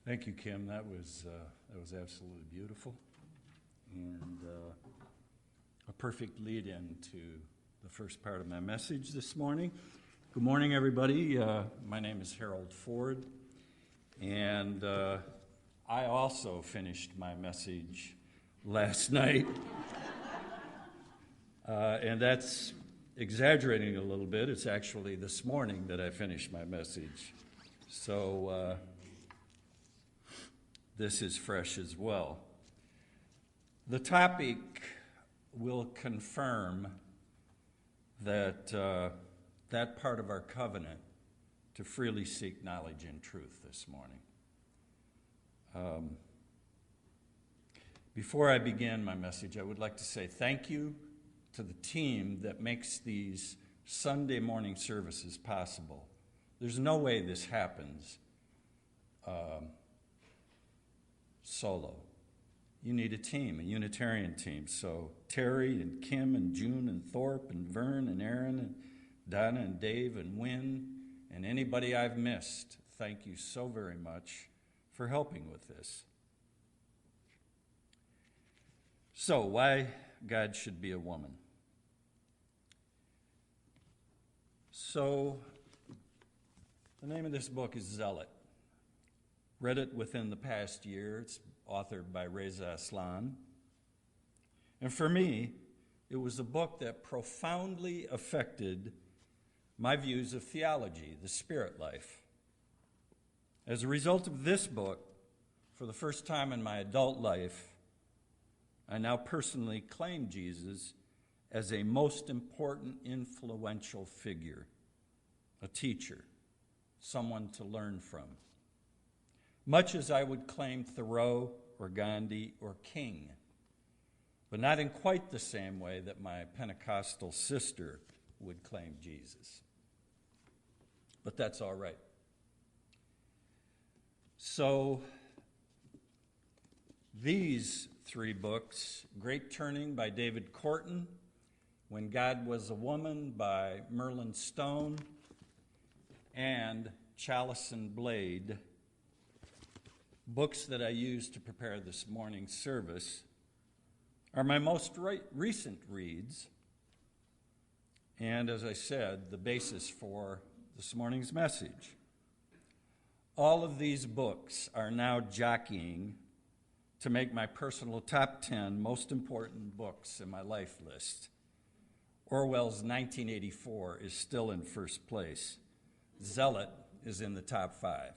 Thank you, Kim. That was absolutely beautiful, and a perfect lead-in to the first part of my message this morning. Good morning, everybody. My name is Harold Ford, and I also finished my message last night, and that's exaggerating a little bit. It's actually this morning that I finished my message, so this is fresh as well. The topic will confirm that that part of our covenant to freely seek knowledge and truth this morning. Before I begin my message, I would like to say thank you to the team that makes these Sunday morning services possible. There's no way this happens solo. You need a team, a Unitarian team. So Terry and Kim and June and Thorpe and Vern and Aaron and Donna and Dave and Wynn and anybody I've missed, thank you so very much for helping with this. So, why God should be a woman? So, the name of this book is Zealot. Read it within the past year. It's authored by Reza Aslan. And for me, it was a book that profoundly affected my views of theology, the spirit life. As a result of this book, for the first time in my adult life, I now personally claim Jesus as a most important influential figure, a teacher, someone to learn from. Much as I would claim Thoreau or Gandhi or King, but not in quite the same way that my Pentecostal sister would claim Jesus. But that's all right. So, these three books, Great Turning by David Corton, When God Was a Woman by Merlin Stone, and Chalice and Blade, books that I used to prepare this morning's service, are my most recent reads, and as I said, the basis for this morning's message. All of these books are now jockeying to make my personal top 10 most important books in my life list. Orwell's 1984 is still in first place. Zealot is in the top 5.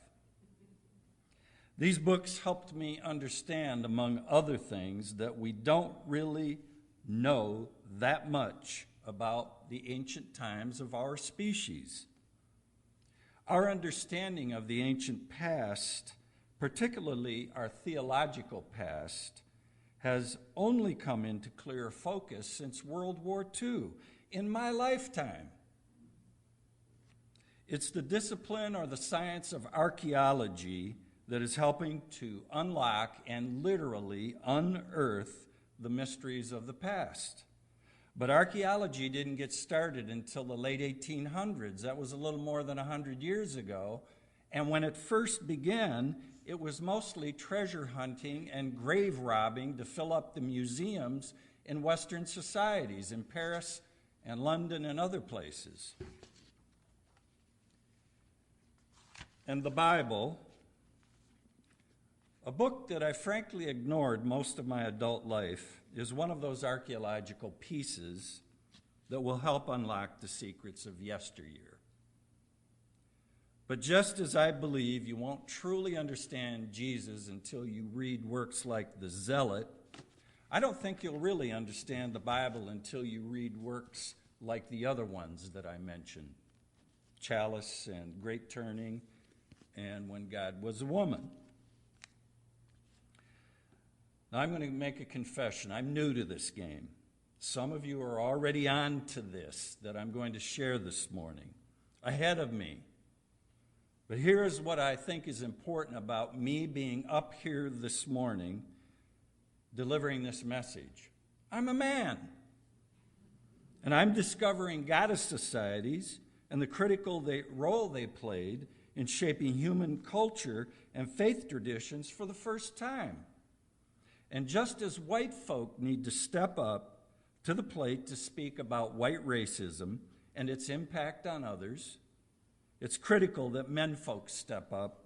These books helped me understand, among other things, that we don't really know that much about the ancient times of our species. Our understanding of the ancient past, particularly our theological past, has only come into clear focus since World War II, in my lifetime. It's the discipline or the science of archaeology that is helping to unlock and literally unearth the mysteries of the past. But archaeology didn't get started until the late 1800s. That was a little more than 100 years ago. And when it first began, it was mostly treasure hunting and grave robbing to fill up the museums in Western societies, in Paris and London and other places. And the Bible, a book that I frankly ignored most of my adult life, is one of those archaeological pieces that will help unlock the secrets of yesteryear. But just as I believe you won't truly understand Jesus until you read works like The Zealot, I don't think you'll really understand the Bible until you read works like the other ones that I mentioned, Chalice and Great Turning and When God Was a Woman. Now, I'm going to make a confession. I'm new to this game. Some of you are already on to this that I'm going to share this morning, ahead of me. But here's what I think is important about me being up here this morning delivering this message. I'm a man, and I'm discovering goddess societies and the critical role they played in shaping human culture and faith traditions for the first time. And just as white folk need to step up to the plate to speak about white racism and its impact on others, it's critical that men folks step up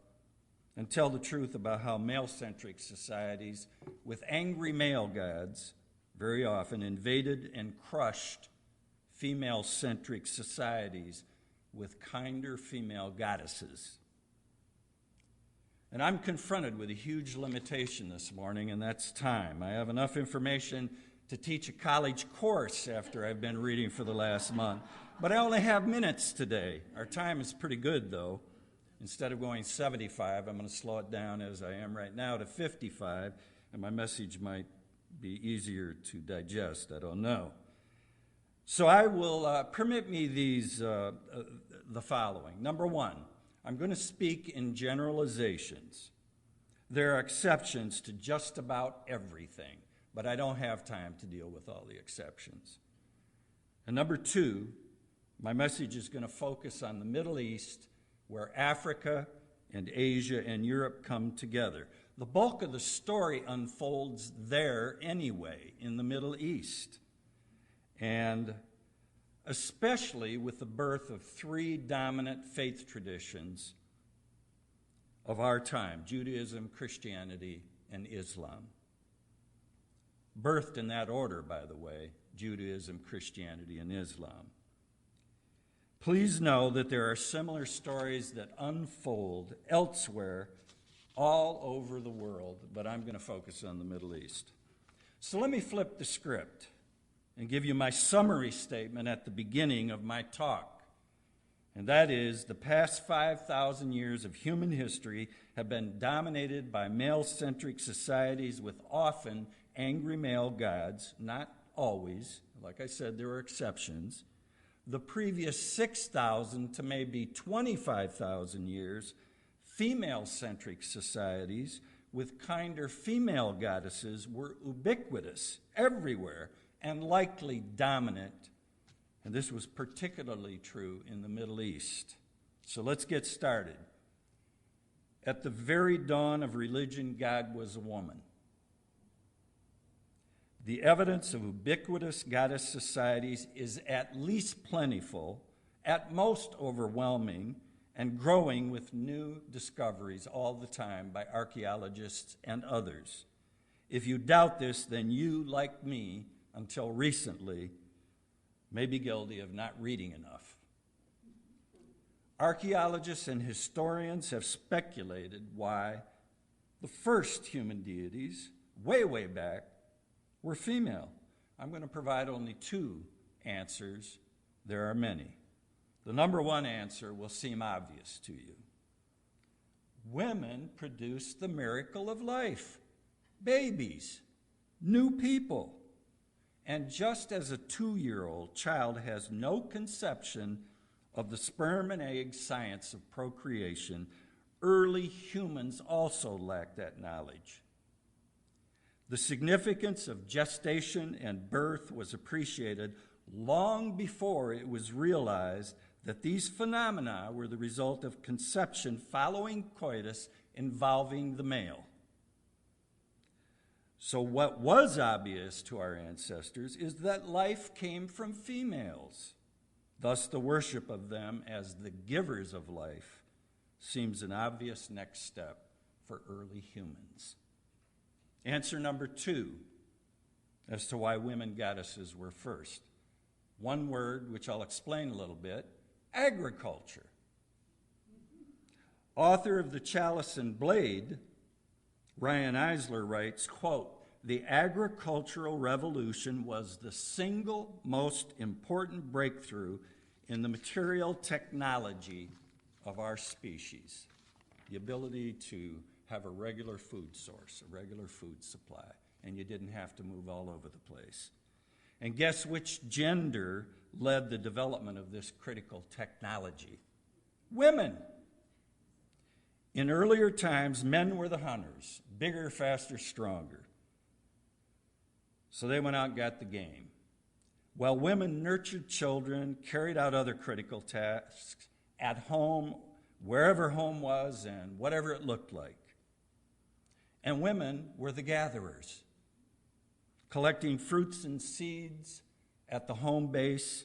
and tell the truth about how male-centric societies with angry male gods very often invaded and crushed female-centric societies with kinder female goddesses. And I'm confronted with a huge limitation this morning, and that's time. I have enough information to teach a college course after I've been reading for the last month, but I only have minutes today. Our time is pretty good, though. Instead of going 75, I'm going to slow it down as I am right now to 55, and my message might be easier to digest. I don't know. So I will permit me the following. Number one, I'm going to speak in generalizations. There are exceptions to just about everything, but I don't have time to deal with all the exceptions. And number two, my message is going to focus on the Middle East, where Africa and Asia and Europe come together. The bulk of the story unfolds there anyway, in the Middle East. And especially with the birth of three dominant faith traditions of our time: Judaism, Christianity, and Islam. Birthed in that order, by the way: Judaism, Christianity, and Islam. Please know that there are similar stories that unfold elsewhere all over the world, but I'm going to focus on the Middle East. So let me flip the script and give you my summary statement at the beginning of my talk. And that is, the past 5,000 years of human history have been dominated by male-centric societies with often angry male gods, not always. Like I said, there are exceptions. The previous 6,000 to maybe 25,000 years, female-centric societies with kinder female goddesses were ubiquitous everywhere and likely dominant. And this was particularly true in the Middle East. So let's get started. At the very dawn of religion, God was a woman. The evidence of ubiquitous goddess societies is at least plentiful, at most overwhelming, and growing with new discoveries all the time by archaeologists and others. If you doubt this, then you, like me, until recently, may be guilty of not reading enough. Archaeologists and historians have speculated why the first human deities, way back, were female. I'm going to provide only two answers. There are many. The number one answer will seem obvious to you. Women produce the miracle of life, babies, new people. And just as a 2-year-old child has no conception of the sperm and egg science of procreation, early humans also lacked that knowledge. The significance of gestation and birth was appreciated long before it was realized that these phenomena were the result of conception following coitus involving the male. So what was obvious to our ancestors is that life came from females. Thus, the worship of them as the givers of life seems an obvious next step for early humans. Answer number two as to why women goddesses were first. One word, which I'll explain a little bit: agriculture. Author of The Chalice and Blade, Ryan Eisler writes, quote, "The agricultural revolution was the single most important breakthrough in the material technology of our species." The ability to have a regular food source, a regular food supply, and you didn't have to move all over the place. And guess which gender led the development of this critical technology? Women. In earlier times, men were the hunters, bigger, faster, stronger. So they went out and got the game. While women nurtured children, carried out other critical tasks at home wherever home was and whatever it looked like. And women were the gatherers, collecting fruits and seeds at the home base,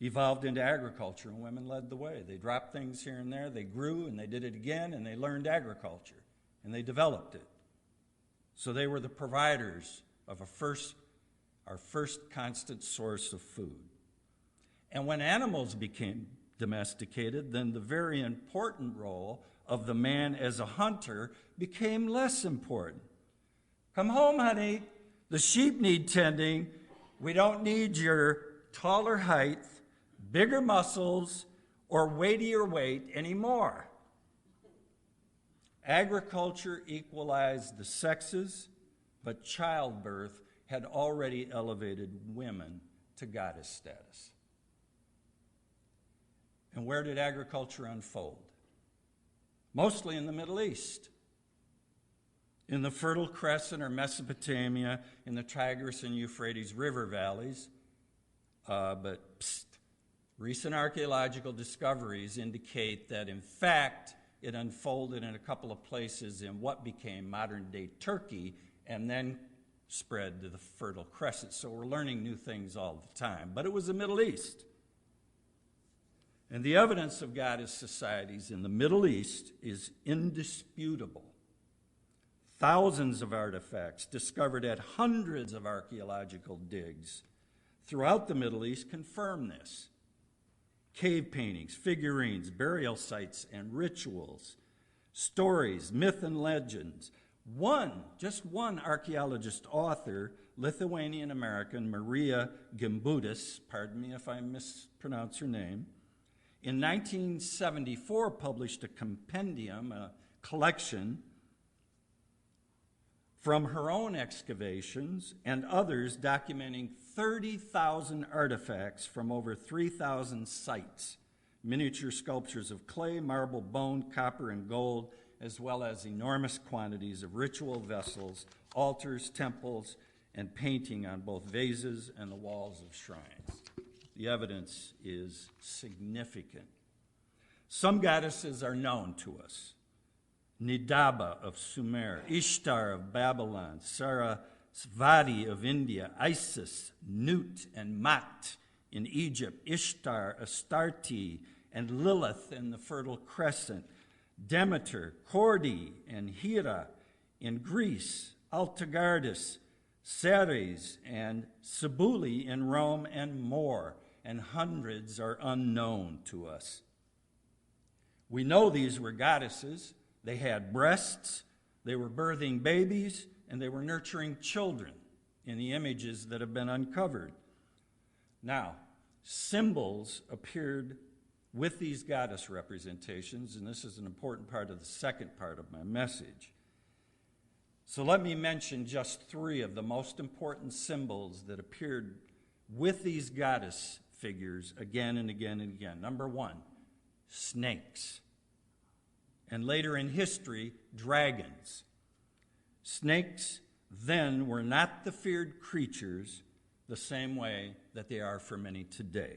evolved into agriculture, and women led the way. They dropped things here and there, they grew, and they did it again, and they learned agriculture, and they developed it. So they were the providers of our first constant source of food. And when animals became domesticated, then the very important role of the man as a hunter became less important. Come home, honey. The sheep need tending. We don't need your taller height, bigger muscles, or weightier weight anymore. Agriculture equalized the sexes, but childbirth had already elevated women to goddess status. And where did agriculture unfold? Mostly in the Middle East. In the Fertile Crescent or Mesopotamia, in the Tigris and Euphrates river valleys. Recent archaeological discoveries indicate that, in fact, it unfolded in a couple of places in what became modern-day Turkey and then spread to the Fertile Crescent. So we're learning new things all the time. But it was the Middle East. And the evidence of goddess societies in the Middle East is indisputable. Thousands of artifacts discovered at hundreds of archaeological digs throughout the Middle East confirm this. Cave paintings, figurines, burial sites, and rituals, stories, myth and legends. Just one archaeologist author, Lithuanian-American Maria Gimbudis, pardon me if I mispronounce her name, in 1974 published a compendium, a collection from her own excavations and others documenting 30,000 artifacts from over 3,000 sites, miniature sculptures of clay, marble, bone, copper, and gold, as well as enormous quantities of ritual vessels, altars, temples, and painting on both vases and the walls of shrines. The evidence is significant. Some goddesses are known to us. Nidaba of Sumer, Ishtar of Babylon, Sarasvati of India, Isis, Nut, and Mat in Egypt, Ishtar, Astarte, and Lilith in the Fertile Crescent, Demeter, Cordi, and Hera in Greece, Altagardis, Ceres, and Cybele in Rome, and more, and hundreds are unknown to us. We know these were goddesses. They had breasts, they were birthing babies, and they were nurturing children in the images that have been uncovered. Now, symbols appeared with these goddess representations, and this is an important part of the second part of my message. So let me mention just three of the most important symbols that appeared with these goddess figures again and again and again. Number one, snakes. And later in history, dragons. Snakes then were not the feared creatures the same way that they are for many today.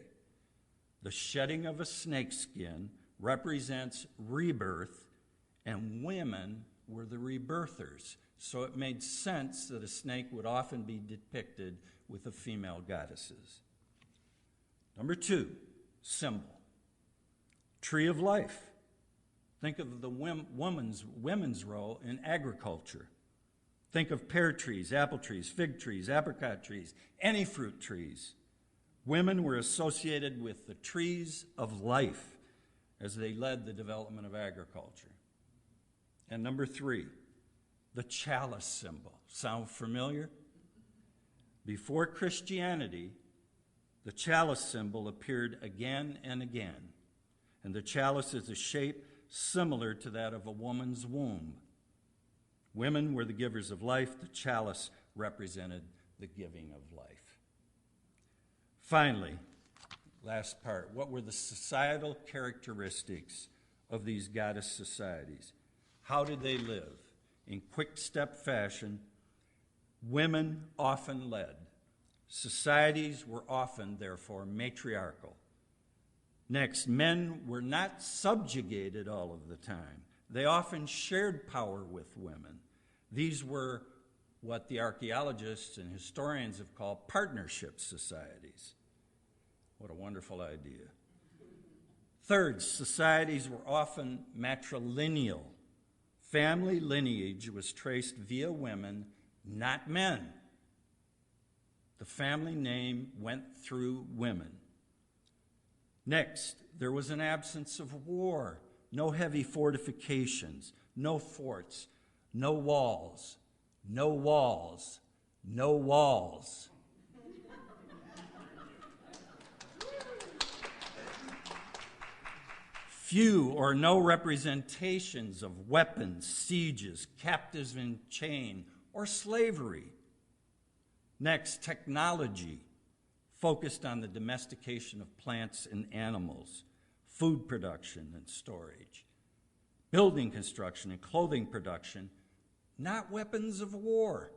The shedding of a snakeskin represents rebirth, and women were the rebirthers. So it made sense that a snake would often be depicted with the female goddesses. Number two, symbol. Tree of life. Think of the women's role in agriculture. Think of pear trees, apple trees, fig trees, apricot trees, any fruit trees. Women were associated with the trees of life as they led the development of agriculture. And number three, the chalice symbol. Sound familiar? Before Christianity, the chalice symbol appeared again and again. And the chalice is a shape similar to that of a woman's womb. Women were the givers of life. The chalice represented the giving of life. Finally, last part, what were the societal characteristics of these goddess societies? How did they live? In quick-step fashion, women often led. Societies were often, therefore, matriarchal. Next, men were not subjugated all of the time. They often shared power with women. These were what the archaeologists and historians have called partnership societies. What a wonderful idea. Third, societies were often matrilineal. Family lineage was traced via women, not men. The family name went through women. Next, there was an absence of war, no heavy fortifications, no forts, no walls, no walls, no walls. Few or no representations of weapons, sieges, captives in chain, or slavery. Next, technology focused on the domestication of plants and animals, food production and storage, building construction and clothing production, not weapons of war.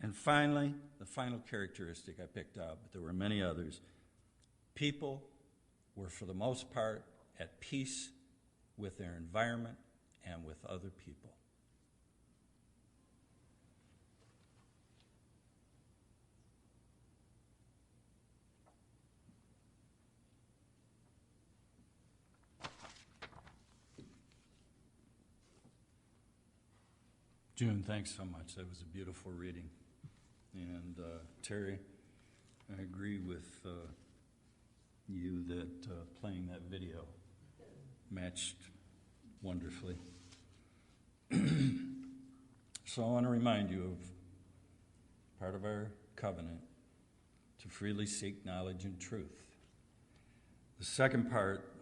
And finally, the final characteristic I picked out, but there were many others, people were for the most part at peace with their environment and with other people. June, thanks so much. That was a beautiful reading. And Terry, I agree with you that playing that video matched wonderfully. So I want to remind you of part of our covenant to freely seek knowledge and truth. The second part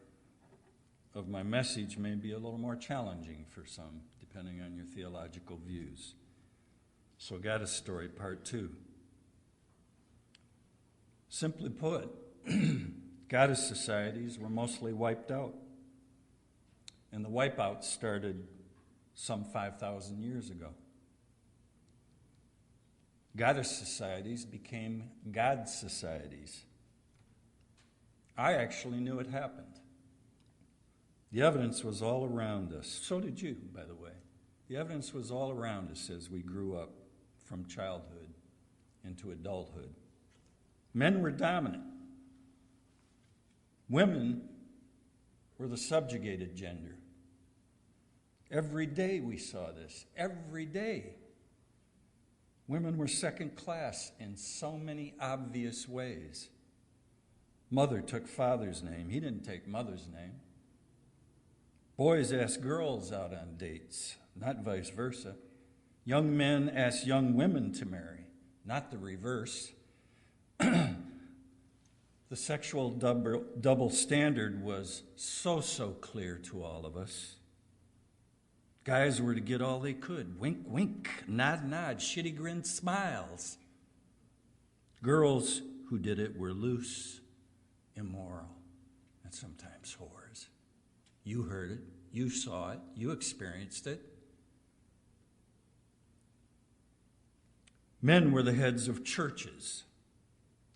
of my message may be a little more challenging for some, depending on your theological views. So Goddess Story, Part 2. Simply put, goddess societies were mostly wiped out. And the wipeout started some 5,000 years ago. Goddess societies became god societies. I actually knew it happened. The evidence was all around us. So did you, by the way. The evidence was all around us as we grew up from childhood into adulthood. Men were dominant. Women were the subjugated gender. Every day we saw this. Every day. Women were second class in so many obvious ways. Mother took father's name. He didn't take mother's name. Boys asked girls out on dates, not vice versa. Young men asked young women to marry, not the reverse. The sexual double standard was so clear to all of us. Guys were to get all they could. Wink, wink, nod, nod, shitty grin, smiles. Girls who did it were loose, immoral, and sometimes whores. You heard it, you saw it, you experienced it. Men were the heads of churches,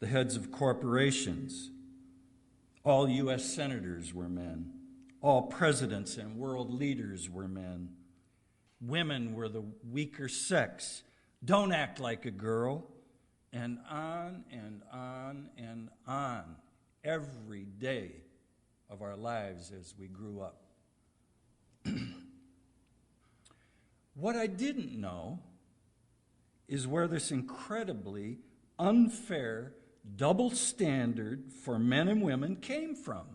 the heads of corporations. All U.S. senators were men. All presidents and world leaders were men. Women were the weaker sex. Don't act like a girl. And on and on and on. Every day of our lives as we grew up. What I didn't know is where this incredibly unfair double standard for men and women came from.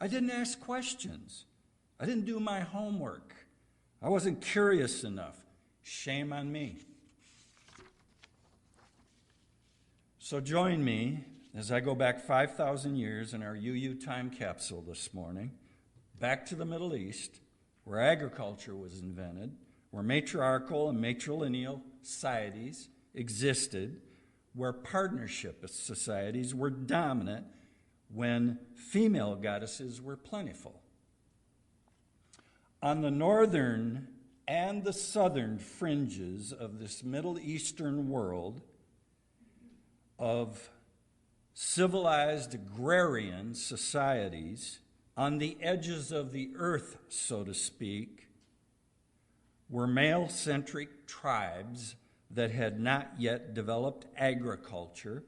I didn't ask questions. I didn't do my homework. I wasn't curious enough. Shame on me. So join me as I go back 5,000 years in our UU time capsule this morning, back to the Middle East, where agriculture was invented, where matriarchal and matrilineal societies existed, where partnership societies were dominant, when female goddesses were plentiful. On the northern and the southern fringes of this Middle Eastern world of civilized agrarian societies on the edges of the earth, so to speak, were male-centric tribes that had not yet developed agriculture,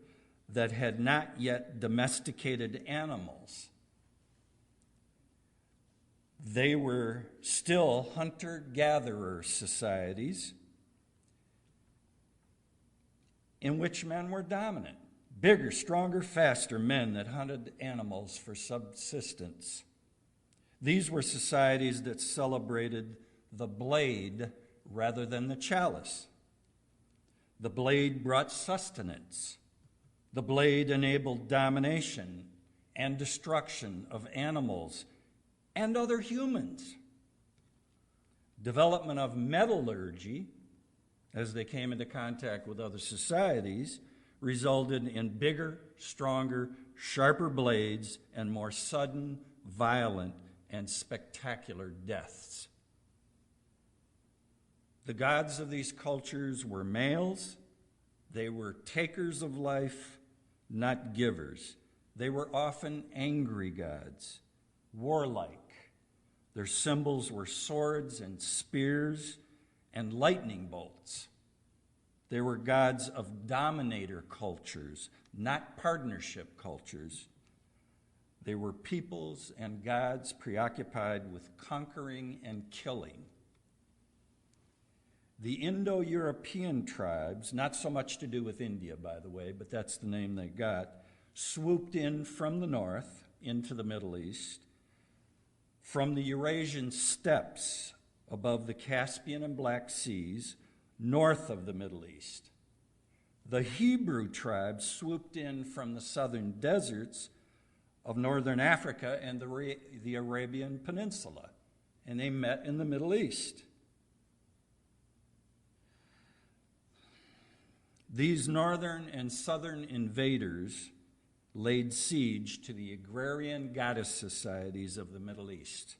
that had not yet domesticated animals. They were still hunter-gatherer societies in which men were dominant. Bigger, stronger, faster men that hunted animals for subsistence. These were societies that celebrated the blade rather than the chalice. The blade brought sustenance. The blade enabled domination and destruction of animals and other humans. Development of metallurgy, as they came into contact with other societies, resulted in bigger, stronger, sharper blades and more sudden, violent, and spectacular deaths. The gods of these cultures were males. They were takers of life, not givers. They were often angry gods, warlike. Their symbols were swords and spears and lightning bolts. They were gods of dominator cultures, not partnership cultures. They were peoples and gods preoccupied with conquering and killing. The Indo-European tribes, not so much to do with India, by the way, but that's the name they got, swooped in from the north into the Middle East, from the Eurasian steppes above the Caspian and Black Seas, north of the Middle East. The Hebrew tribes swooped in from the southern deserts of northern Africa and the Arabian Peninsula, and they met in the Middle East. These northern and southern invaders laid siege to the agrarian goddess societies of the Middle East.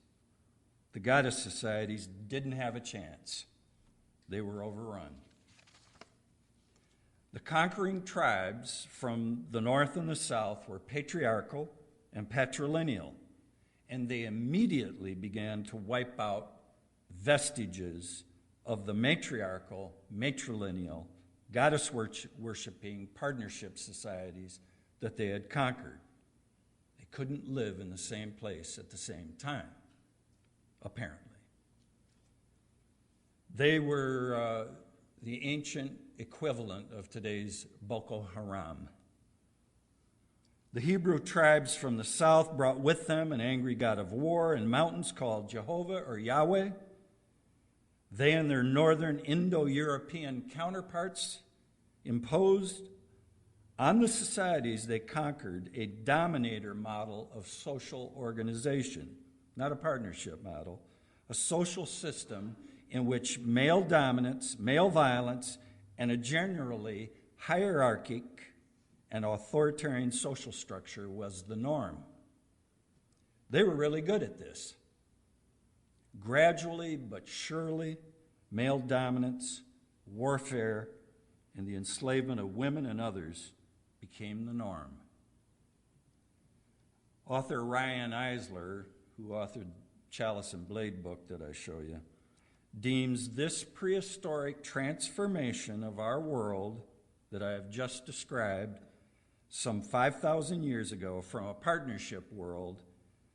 The goddess societies didn't have a chance. They were overrun. The conquering tribes from the north and the south were patriarchal and patrilineal, and they immediately began to wipe out vestiges of the matriarchal, matrilineal, goddess-worshipping partnership societies that they had conquered. They couldn't live in the same place at the same time, apparently. They were the ancient equivalent of today's Boko Haram. The Hebrew tribes from the south brought with them an angry god of war and mountains called Jehovah or Yahweh. They and their northern Indo-European counterparts imposed on the societies they conquered a dominator model of social organization, not a partnership model, a social system in which male dominance, male violence, and a generally hierarchic and authoritarian social structure was the norm. They were really good at this. Gradually but surely, male dominance, warfare, and the enslavement of women and others became the norm. Author Ryan Eisler, who authored Chalice and Blade book that I show you, deems this prehistoric transformation of our world that I have just described some 5,000 years ago from a partnership world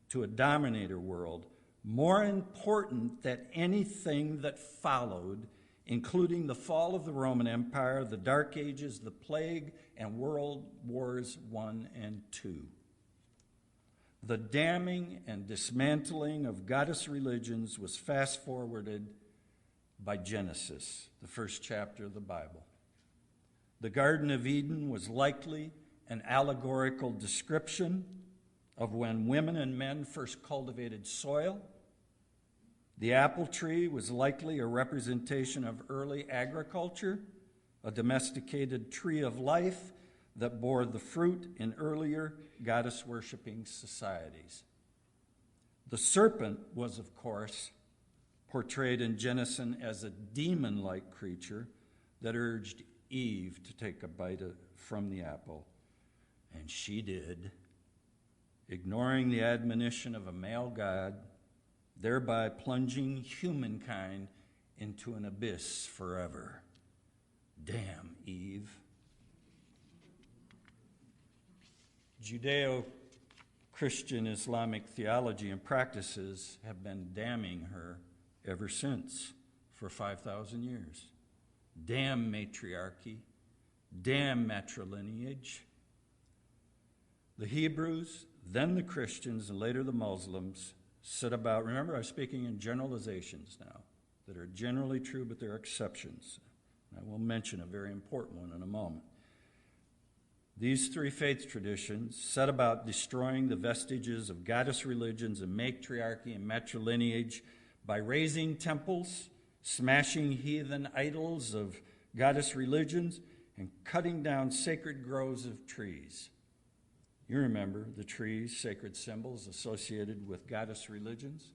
to a dominator world more important than anything that followed, including the fall of the Roman Empire, the Dark Ages, the Plague, and World Wars I and II. The damning and dismantling of goddess religions was fast-forwarded by Genesis, the first chapter of the Bible. The Garden of Eden was likely an allegorical description of when women and men first cultivated soil. The apple tree was likely a representation of early agriculture, a domesticated tree of life that bore the fruit in earlier goddess-worshiping societies. The serpent was, of course, portrayed in Genesis as a demon-like creature that urged Eve to take a bite from the apple. And she did, ignoring the admonition of a male God, thereby plunging humankind into an abyss forever. Damn Eve. Judeo-Christian Islamic theology and practices have been damning her ever since for 5,000 years. Damn matriarchy. Damn matrilineage. The Hebrews, then the Christians, and later the Muslims set about, remember I'm speaking in generalizations now, that are generally true, but there are exceptions. I will mention a very important one in a moment. These three faith traditions set about destroying the vestiges of goddess religions and matriarchy and matrilineage by razing temples, smashing heathen idols of goddess religions, and cutting down sacred groves of trees. You remember the trees, sacred symbols associated with goddess religions?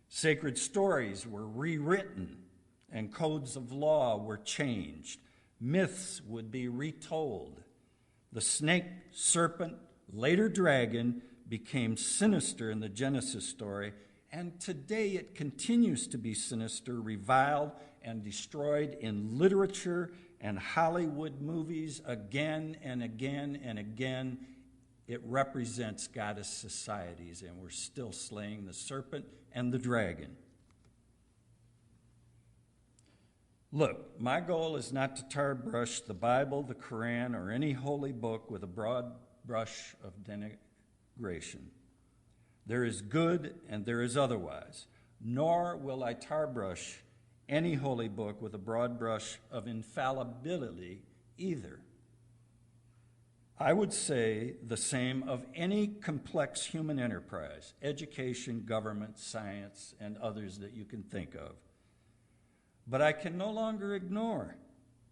Sacred stories were rewritten and codes of law were changed. Myths would be retold. The snake, serpent, later dragon, became sinister in the Genesis story, and today it continues to be sinister, reviled, and destroyed in literature and Hollywood movies again and again and again. It represents goddess societies, and we're still slaying the serpent and the dragon. Look, my goal is not to tar brush the Bible, the Quran, or any holy book with a broad brush of denigration. There is good and there is otherwise, nor will I tar brush any holy book with a broad brush of infallibility either. I would say the same of any complex human enterprise, education, government, science, and others that you can think of. But I can no longer ignore,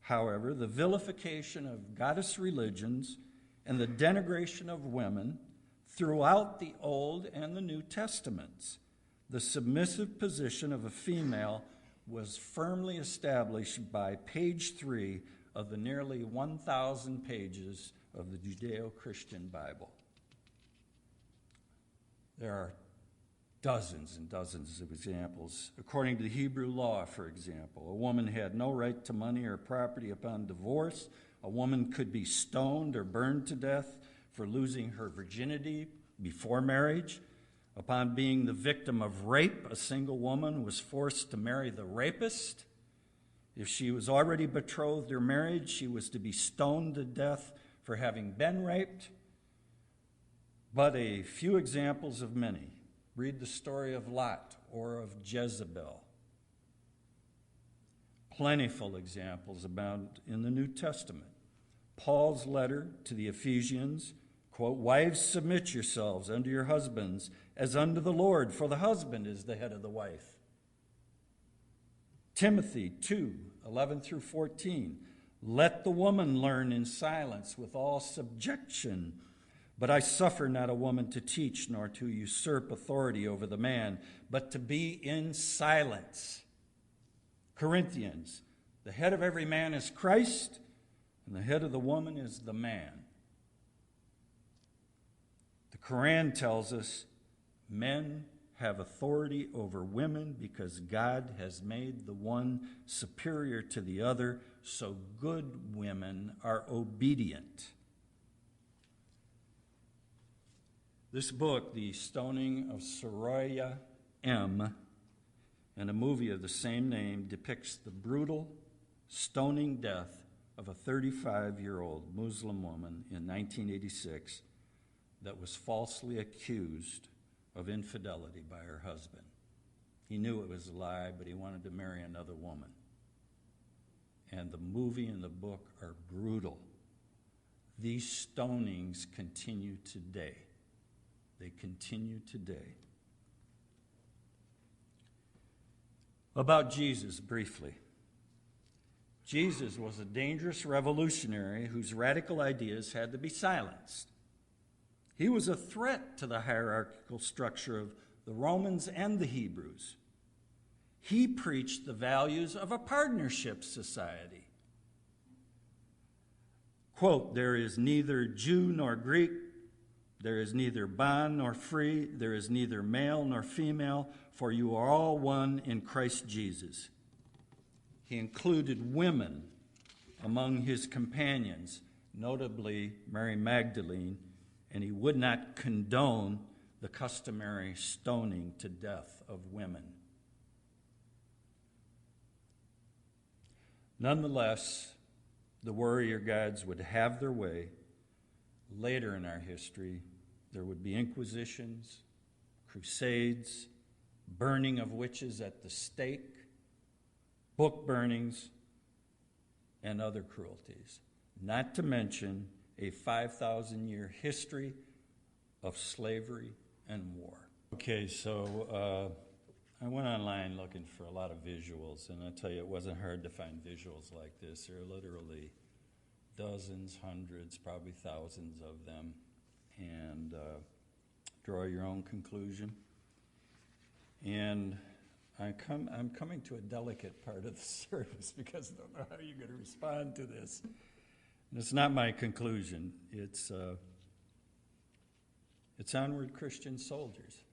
however, the vilification of goddess religions and the denigration of women throughout the Old and the New Testaments. The submissive position of a female was firmly established by page 3 of the nearly 1,000 pages of the Judeo-Christian Bible. There are dozens and dozens of examples. According to the Hebrew law, for example, a woman had no right to money or property upon divorce. A woman could be stoned or burned to death for losing her virginity before marriage. Upon being the victim of rape, a single woman was forced to marry the rapist. If she was already betrothed or married, she was to be stoned to death for having been raped. But a few examples of many. Read the story of Lot or of Jezebel. Plentiful examples abound in the New Testament. Paul's letter to the Ephesians, quote, "Wives, submit yourselves unto your husbands as unto the Lord, for the husband is the head of the wife." Timothy 2:11 through 14, "Let the woman learn in silence with all subjection. But I suffer not a woman to teach, nor to usurp authority over the man, but to be in silence." Corinthians, "The head of every man is Christ, and the head of the woman is the man." The Quran tells us men have authority over women because God has made the one superior to the other, so good women are obedient. This book, The Stoning of Soraya M., and a movie of the same name, depicts the brutal stoning death of a 35-year-old Muslim woman in 1986 that was falsely accused of infidelity by her husband. He knew it was a lie, but he wanted to marry another woman. And the movie and the book are brutal. These stonings continue today. They continue today. About Jesus, briefly. Jesus was a dangerous revolutionary whose radical ideas had to be silenced. He was a threat to the hierarchical structure of the Romans and the Hebrews. He preached the values of a partnership society. Quote, "There is neither Jew nor Greek, there is neither bond nor free, there is neither male nor female, for you are all one in Christ Jesus." He included women among his companions, notably Mary Magdalene, and he would not condone the customary stoning to death of women. Nonetheless, the warrior gods would have their way. Later in our history, there would be inquisitions, crusades, burning of witches at the stake, book burnings, and other cruelties, not to mention a 5,000-year history of slavery and war. Okay, so I went online looking for a lot of visuals, and I tell you, it wasn't hard to find visuals like this. There are literally dozens, hundreds, probably thousands of them, and draw your own conclusion. And I'm coming to a delicate part of the service because I don't know how you're going to respond to this. And it's not my conclusion. It's onward Christian soldiers.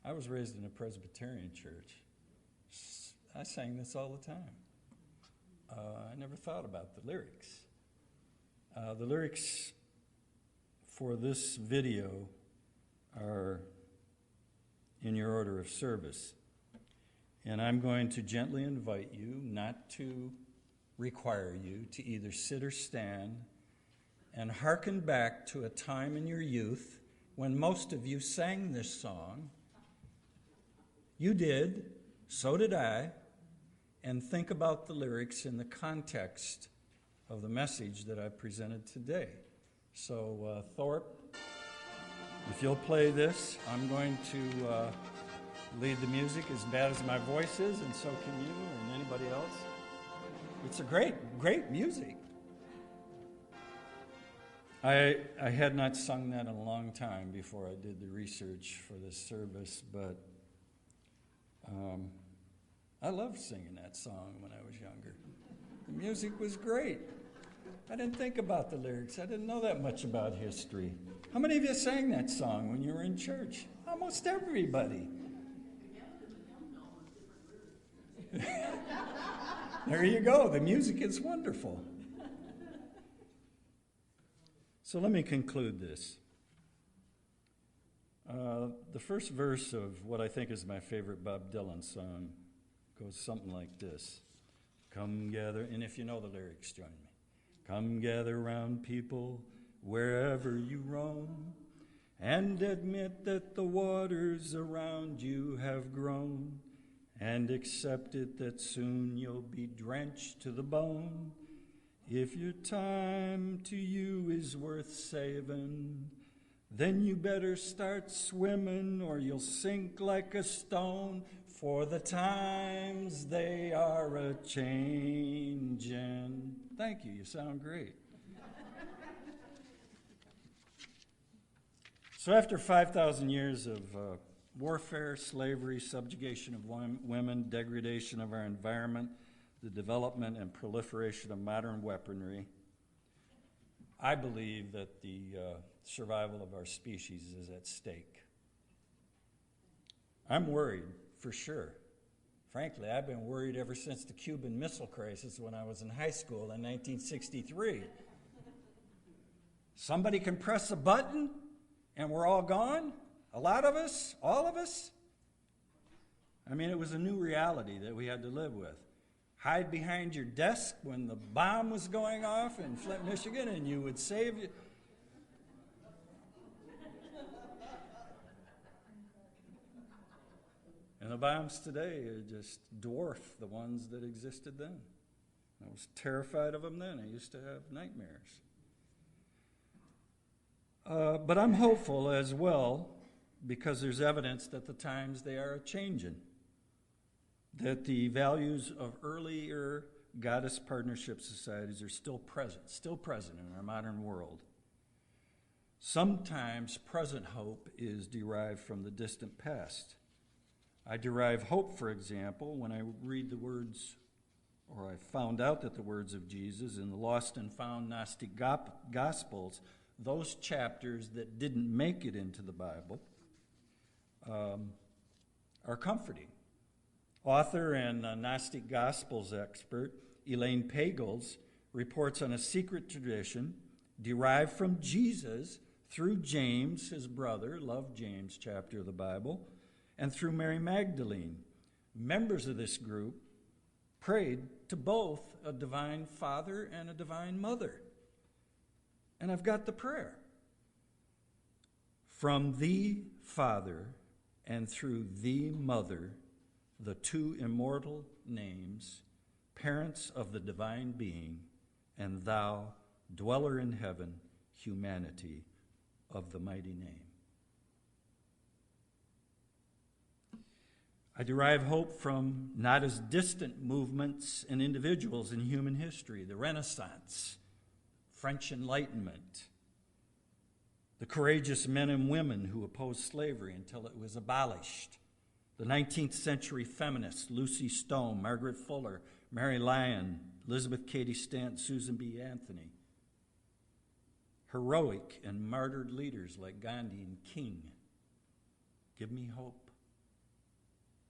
I was raised in a Presbyterian church. I sang this all the time. I never thought about the lyrics. The lyrics for this video are in your order of service. And I'm going to gently invite you, not to require you, to either sit or stand, and hearken back to a time in your youth when most of you sang this song. You did, so did I, and think about the lyrics in the context of the message that I presented today. So, Thorpe, if you'll play this, I'm going to lead the music as bad as my voice is, and so can you and anybody else. It's a great music. I had not sung that in a long time before I did the research for this service, but I loved singing that song when I was younger. The music was great. I didn't think about the lyrics. I didn't know that much about history. How many of you sang that song when you were in church? Almost everybody. There you go. The music is wonderful. So let me conclude this. The first verse of what I think is my favorite Bob Dylan song goes something like this. Come gather, and if you know the lyrics, join me. Come gather round, people, wherever you roam, and admit that the waters around you have grown, and accept it that soon you'll be drenched to the bone. If your time to you is worth saving, then you better start swimming or you'll sink like a stone, for the times they are a-changin'. Thank you, you sound great. So after 5,000 years of warfare, slavery, subjugation of women, degradation of our environment, the development and proliferation of modern weaponry, I believe that the survival of our species is at stake. I'm worried, for sure. Frankly, I've been worried ever since the Cuban Missile Crisis when I was in high school in 1963. Somebody can press a button and we're all gone? A lot of us? All of us? I mean, it was a new reality that we had to live with. Hide behind your desk when the bomb was going off in Flint, Michigan, and you would save you. And the bombs today just dwarf the ones that existed then. I was terrified of them then. I used to have nightmares. But I'm hopeful as well because there's evidence that the times they are a-changing, that the values of earlier goddess partnership societies are still present in our modern world. Sometimes present hope is derived from the distant past. I derive hope, for example, when I read the words or I found out that the words of Jesus in the lost and found Gnostic Gospels, those chapters that didn't make it into the Bible, are comforting. Author and Gnostic Gospels expert Elaine Pagels reports on a secret tradition derived from Jesus through James, his brother, love James chapter of the Bible, and through Mary Magdalene. Members of this group prayed to both a divine Father and a divine Mother. And I've got the prayer. From the Father and through the Mother, the two immortal names, parents of the divine being, and thou, dweller in heaven, humanity of the mighty name. I derive hope from not as distant movements and individuals in human history: the Renaissance, French Enlightenment, the courageous men and women who opposed slavery until it was abolished, the 19th century feminists Lucy Stone, Margaret Fuller, Mary Lyon, Elizabeth Cady Stanton, Susan B. Anthony, heroic and martyred leaders like Gandhi and King. Give me hope.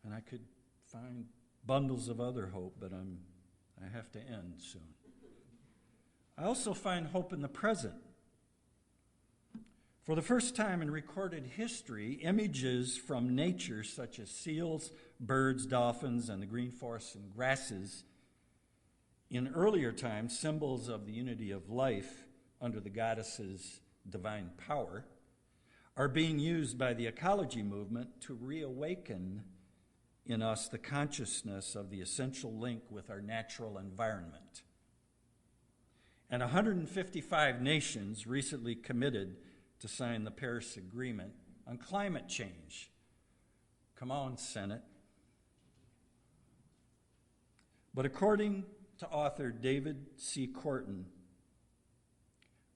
And I could find bundles of other hope, but I have to end soon. I also find hope in the present. For the first time in recorded history, images from nature such as seals, birds, dolphins, and the green forests and grasses, in earlier times symbols of the unity of life under the goddess's divine power, are being used by the ecology movement to reawaken in us the consciousness of the essential link with our natural environment. And 155 nations recently committed to sign the Paris Agreement on climate change. Come on, Senate. But according to author David C. Corton,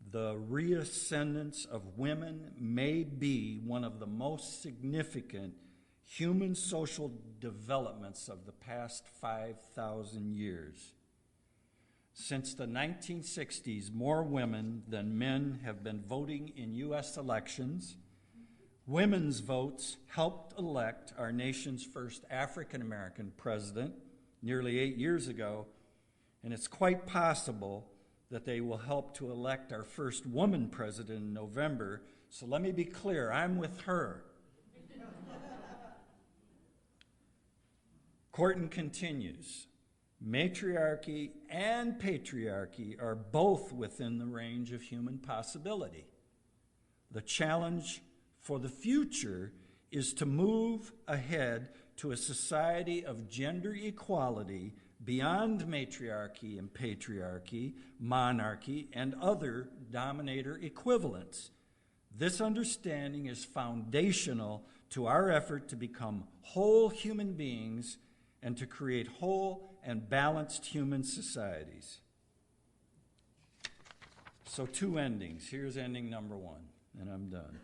the reascendance of women may be one of the most significant human social developments of the past 5,000 years. Since the 1960s, more women than men have been voting in U.S. elections. Women's votes helped elect our nation's first African-American president nearly 8 years ago, and it's quite possible that they will help to elect our first woman president in November. So let me be clear, I'm with her. Corton continues, matriarchy and patriarchy are both within the range of human possibility. The challenge for the future is to move ahead to a society of gender equality beyond matriarchy and patriarchy, monarchy, and other dominator equivalents. This understanding is foundational to our effort to become whole human beings and to create whole and balanced human societies. So 2 endings. Here's ending number 1, and I'm done.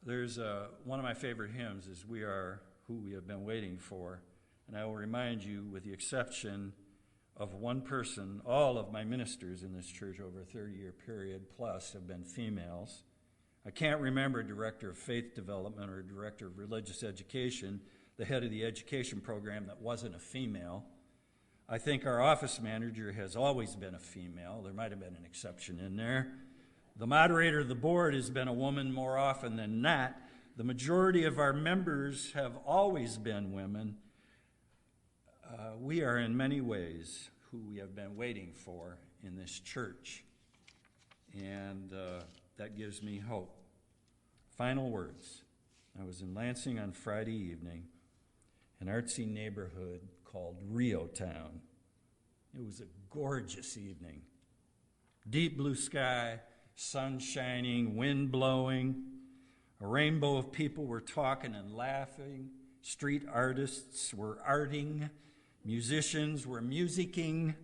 There's one of my favorite hymns is "We Are Who We Have Been Waiting For," and I will remind you, with the exception of one person, all of my ministers in this church over a 30-year period plus have been females. I can't remember a director of faith development or a director of religious education, the head of the education program, that wasn't a female. I think our office manager has always been a female. There might have been an exception in there. The moderator of the board has been a woman more often than not. The majority of our members have always been women. We are in many ways who we have been waiting for in this church, and that gives me hope. Final words. I was in Lansing on Friday evening, an artsy neighborhood called Rio Town. It was a gorgeous evening. Deep blue sky, sun shining, wind blowing. A rainbow of people were talking and laughing. Street artists were arting. Musicians were musicking.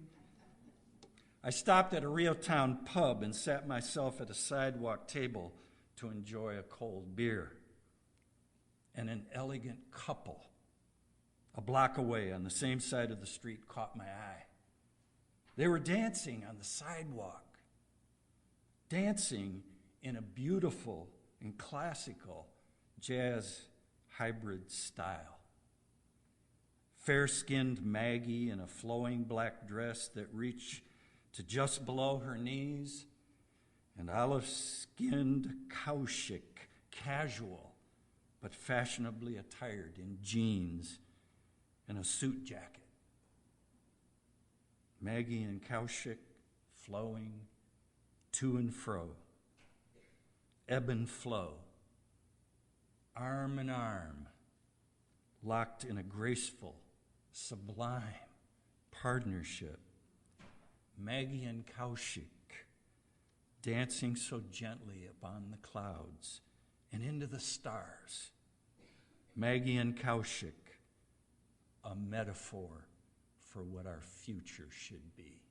I stopped at a Rio Town pub and sat myself at a sidewalk table to enjoy a cold beer. And an elegant couple a block away on the same side of the street, caught my eye. They were dancing on the sidewalk, dancing in a beautiful and classical jazz hybrid style. Fair-skinned Maggie in a flowing black dress that reached to just below her knees, and olive-skinned Kaushik, casual but fashionably attired in jeans and a suit jacket. Maggie and Kaushik flowing to and fro, ebb and flow, arm in arm, locked in a graceful, sublime partnership. Maggie and Kaushik dancing so gently upon the clouds and into the stars. Maggie and Kaushik, a metaphor for what our future should be.